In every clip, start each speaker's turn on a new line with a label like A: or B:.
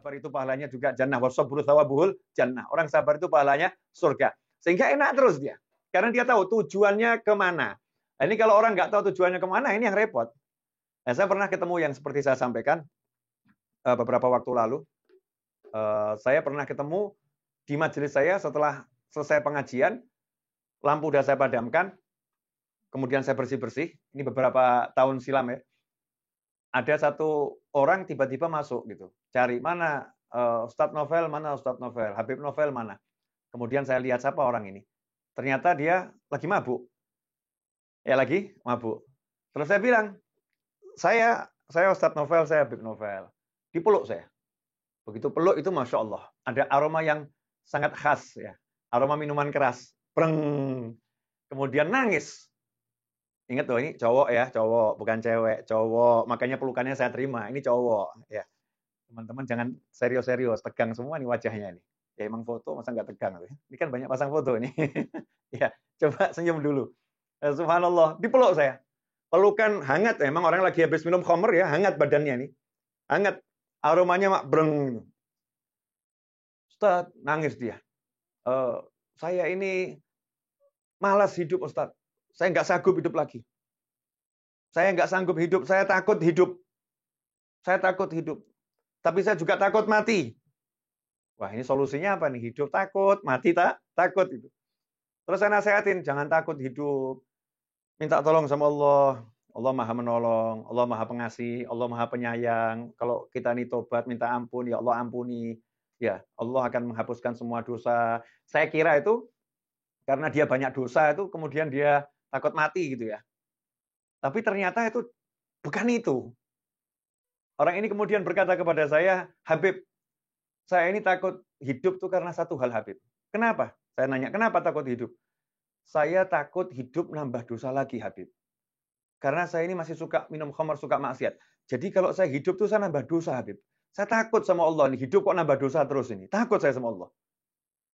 A: sabar itu pahalanya juga jannah. Wasabru thawabuhul jannah. Orang sabar itu pahalanya surga. Sehingga enak terus dia. Karena dia tahu tujuannya kemana. Nah, ini kalau orang nggak tahu tujuannya kemana, ini yang repot. Nah, saya pernah ketemu yang seperti saya sampaikan beberapa waktu lalu. Saya pernah ketemu di majelis saya setelah selesai pengajian, lampu udah saya padamkan, kemudian saya bersih-bersih. Ini beberapa tahun silam ya. Ada satu orang tiba-tiba masuk gitu, cari mana Ustadz Novel, mana Ustadz Novel, Habib Novel mana. Kemudian saya lihat siapa orang ini. Ternyata dia lagi mabuk. Ya lagi mabuk. Terus saya bilang, saya Ustadz Novel, saya Habib Novel. Dipeluk saya. Begitu peluk itu Masya Allah. Ada aroma yang sangat khas ya. Aroma minuman keras. Breng. Kemudian nangis. Ingat loh, ini cowok ya, cowok, bukan cewek, cowok. Makanya pelukannya saya terima, ini cowok. Ya, teman-teman jangan serius-serius, tegang semua nih wajahnya nih. Ya emang foto, masa nggak tegang? Ini kan banyak pasang foto ini. Ya, coba senyum dulu. Subhanallah, dipeluk saya. Pelukan hangat, emang orang lagi habis minum khamr ya, hangat badannya nih. Hangat, aromanya mak breng. Ustaz, nangis dia. Saya ini malas hidup Ustaz. Saya nggak sanggup hidup lagi. Saya nggak sanggup hidup, saya takut hidup. Saya takut hidup. Tapi saya juga takut mati. Wah, ini solusinya apa nih? Hidup takut, mati takut. Gitu. Terus saya nasihatin, jangan takut hidup. Minta tolong sama Allah. Allah Maha Menolong, Allah Maha Pengasih, Allah Maha Penyayang. Kalau kita ini tobat, minta ampun, ya Allah ampuni. Ya, Allah akan menghapuskan semua dosa. Saya kira itu, karena dia banyak dosa itu, kemudian dia takut mati gitu ya. Tapi ternyata itu bukan itu. Orang ini kemudian berkata kepada saya, Habib, saya ini takut hidup tuh karena satu hal Habib. Kenapa? Saya nanya, kenapa takut hidup? Saya takut hidup nambah dosa lagi Habib. Karena saya ini masih suka minum khamar, suka maksiat. Jadi kalau saya hidup tuh saya nambah dosa Habib. Saya takut sama Allah, ini hidup kok nambah dosa terus ini. Takut saya sama Allah.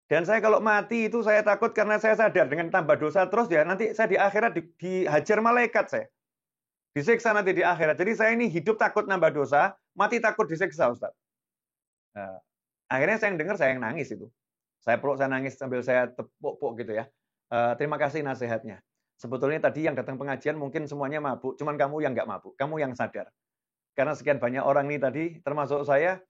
A: Dan saya kalau mati itu saya takut karena saya sadar dengan tambah dosa terus ya nanti saya di akhirat dihajar malaikat saya. Disiksa nanti di akhirat. Jadi saya ini hidup takut nambah dosa, mati takut disiksa Ustaz. Nah, akhirnya saya yang dengar saya yang nangis itu. Saya peluk, saya nangis sambil saya tepuk-puk gitu ya. Terima kasih nasihatnya. Sebetulnya tadi yang datang pengajian mungkin semuanya mabuk, cuman kamu yang nggak mabuk, kamu yang sadar. Karena sekian banyak orang nih tadi, termasuk saya,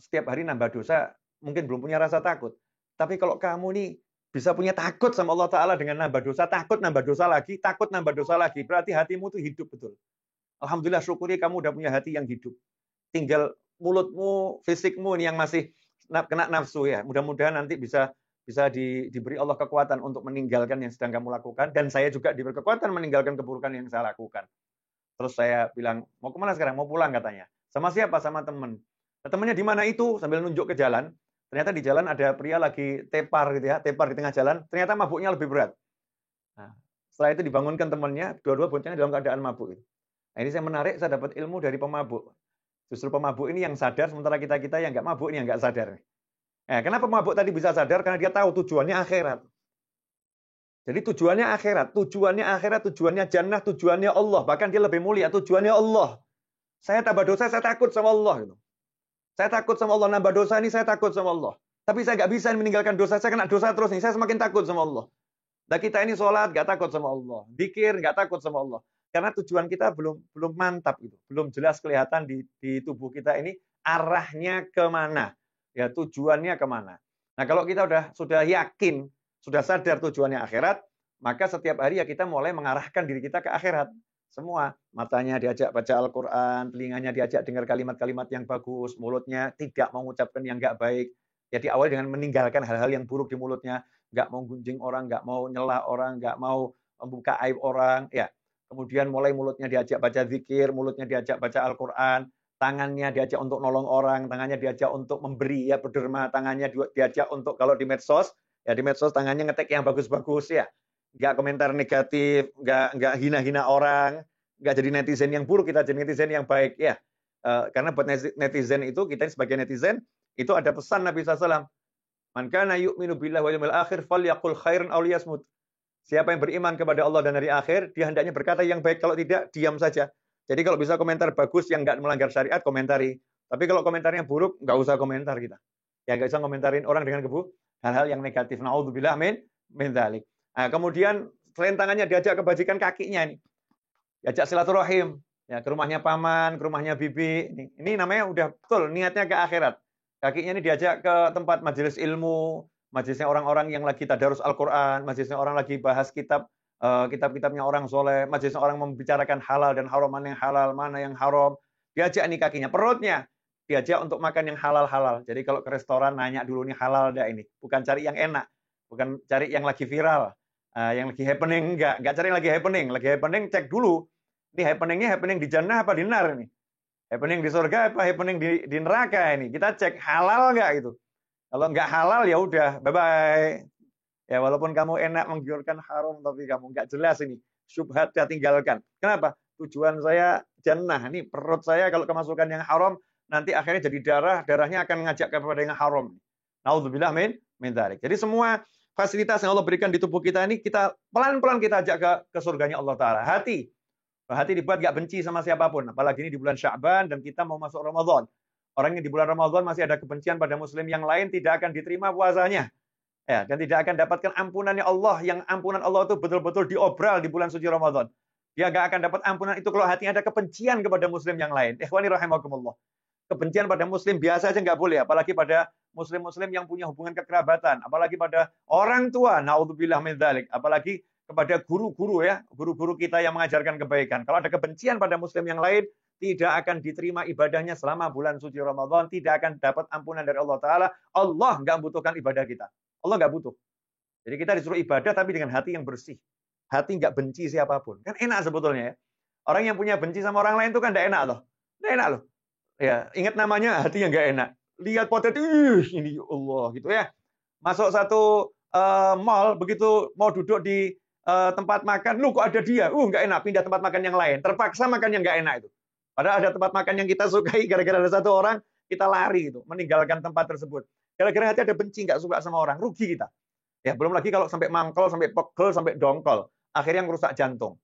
A: setiap hari nambah dosa, mungkin belum punya rasa takut. Tapi kalau kamu nih bisa punya takut sama Allah Ta'ala dengan nambah dosa, takut nambah dosa lagi, takut nambah dosa lagi, berarti hatimu tuh hidup betul. Alhamdulillah syukuri kamu udah punya hati yang hidup. Tinggal mulutmu, fisikmu nih yang masih kena nafsu ya. Mudah-mudahan nanti bisa diberi Allah kekuatan untuk meninggalkan yang sedang kamu lakukan. Dan saya juga diberi kekuatan meninggalkan keburukan yang saya lakukan. Terus saya bilang, mau kemana sekarang? Mau pulang katanya. Sama siapa? Sama teman. Nah, temannya di mana itu? Sambil nunjuk ke jalan. Ternyata di jalan ada pria lagi tepar gitu ya, tepar di tengah jalan. Ternyata mabuknya lebih berat. Nah, setelah itu dibangunkan temannya, dua-dua boncengnya dalam keadaan mabuk. Nah, ini saya menarik, saya dapat ilmu dari pemabuk. Justru pemabuk ini yang sadar, sementara kita yang nggak mabuk ini yang nggak sadar. Nah, kenapa pemabuk tadi bisa sadar? Karena dia tahu tujuannya akhirat. Jadi tujuannya akhirat, tujuannya jannah, tujuannya Allah. Bahkan dia lebih mulia, tujuannya Allah. Saya tambah dosa, saya takut sama Allah. Gitu. Saya takut sama Allah, nambah dosa ini saya takut sama Allah. Tapi saya nggak bisa meninggalkan dosa, saya kena dosa terus nih, saya semakin takut sama Allah. Nah kita ini sholat nggak takut sama Allah, zikir nggak takut sama Allah. Karena tujuan kita belum mantap gitu, belum jelas kelihatan di tubuh kita ini arahnya kemana, ya tujuannya kemana. Nah kalau kita sudah yakin, sudah sadar tujuannya akhirat, maka setiap hari ya kita mulai mengarahkan diri kita ke akhirat. Semua, matanya diajak baca Al-Quran, telinganya diajak dengar kalimat-kalimat yang bagus, mulutnya tidak mengucapkan yang nggak baik. Jadi awal dengan meninggalkan hal-hal yang buruk di mulutnya, nggak mau gunjing orang, nggak mau nyela orang, nggak mau membuka aib orang. Ya, kemudian mulai mulutnya diajak baca zikir, mulutnya diajak baca Al-Quran, tangannya diajak untuk nolong orang, tangannya diajak untuk memberi, ya berderma, tangannya diajak untuk kalau di medsos, ya di medsos tangannya ngetek yang bagus-bagus ya. Nggak komentar negatif, nggak hina-hina orang, nggak jadi netizen yang buruk, kita jadi netizen yang baik ya. Karena buat netizen itu, kita sebagai netizen, itu ada pesan Nabi SAW. Man kana yu'minu billahi wal yawmil akhir falyaqul khairan aw liyasmut. Siapa yang beriman kepada Allah dan hari akhir, dia hendaknya berkata yang baik, kalau tidak, diam saja. Jadi kalau bisa komentar bagus yang nggak melanggar syariat, komentari. Tapi kalau komentarnya buruk, nggak usah komentar kita. Ya nggak usah komentarin orang dengan hal-hal yang negatif. Naudzubillah min dzalik. Nah, kemudian selain tangannya diajak kebajikan kakinya ini. Diajak silaturahim, ya ke rumahnya paman, ke rumahnya bibi. Ini namanya udah betul niatnya ke akhirat. Kakinya ini diajak ke tempat majelis ilmu, majelisnya orang-orang yang lagi tadarus Al-Qur'an, majelisnya orang lagi bahas kitab-kitabnya orang soleh, majelisnya orang membicarakan halal dan haram, mana yang halal, mana yang haram. Diajak nih kakinya, perutnya diajak untuk makan yang halal-halal. Jadi kalau ke restoran nanya dulu nih halal enggak ini. Bukan cari yang enak, bukan cari yang lagi viral, yang lagi happening, enggak cari yang lagi happening. Lagi happening cek dulu. Ini happening di jannah apa di nar ini? Happening di surga apa happening di neraka ini? Kita cek halal enggak itu. Kalau enggak halal ya udah, bye-bye. Ya walaupun kamu enak menggiurkan haram tapi kamu enggak jelas ini. Syubhat ya tinggalkan. Kenapa? Tujuan saya jannah. Ini perut saya kalau kemasukan yang haram nanti akhirnya jadi darahnya akan ngajak kepada yang haram. Naudzubillah min dzalik. Jadi semua fasilitas yang Allah berikan di tubuh kita ini kita pelan-pelan kita ajak ke surganya Allah Ta'ala. Hati dibuat gak benci sama siapapun. Apalagi ini di bulan Sya'ban dan kita mau masuk Ramadan. Orang yang di bulan Ramadan masih ada kebencian pada muslim yang lain tidak akan diterima puasanya. Ya, dan tidak akan dapatkan ampunannya Allah. Yang ampunan Allah itu betul-betul diobral di bulan suci Ramadan. Dia gak akan dapat ampunan itu kalau hatinya ada kebencian kepada muslim yang lain. Ikhwani rahimakumullah. Kebencian pada muslim biasa aja nggak boleh, apalagi pada muslim-muslim yang punya hubungan kekerabatan, apalagi pada orang tua, naudzubillah min dzalik, apalagi kepada guru-guru ya, guru-guru kita yang mengajarkan kebaikan. Kalau ada kebencian pada muslim yang lain, tidak akan diterima ibadahnya selama bulan suci Ramadan, tidak akan dapat ampunan dari Allah Ta'ala. Allah nggak membutuhkan ibadah kita. Allah nggak butuh. Jadi kita disuruh ibadah tapi dengan hati yang bersih. Hati nggak benci siapapun. Kan enak sebetulnya ya. Orang yang punya benci sama orang lain itu kan nggak enak loh. Nggak enak loh. Ya, ingat namanya hati yang nggak enak. Lihat potret, ini Allah gitu ya. Masuk satu mall, begitu mau duduk di tempat makan, lu kok ada dia? Nggak enak, pindah tempat makan yang lain. Terpaksa makan yang nggak enak itu. Padahal ada tempat makan yang kita sukai, gara-gara ada satu orang, kita lari gitu, meninggalkan tempat tersebut. Gara-gara hati ada benci, nggak suka sama orang, rugi kita. Ya, belum lagi kalau sampai mangkol, sampai pegel, sampai dongkol. Akhirnya merusak jantung.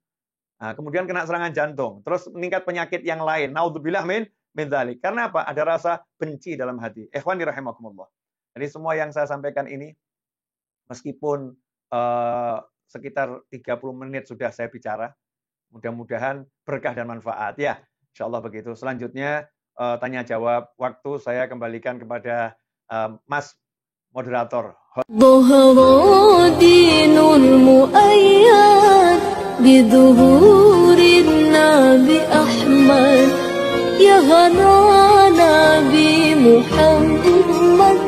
A: Nah, kemudian kena serangan jantung. Terus meningkat penyakit yang lain. Naudzubillah min dzalik. Karena apa? Ada rasa benci dalam hati. Ikhwani rahimakumullah. Jadi semua yang saya sampaikan ini, meskipun sekitar 30 menit sudah saya bicara, mudah-mudahan berkah dan manfaat. Ya, insyaallah begitu. Selanjutnya tanya jawab waktu saya kembalikan kepada Mas moderator. Ya hana Nabi Muhammad,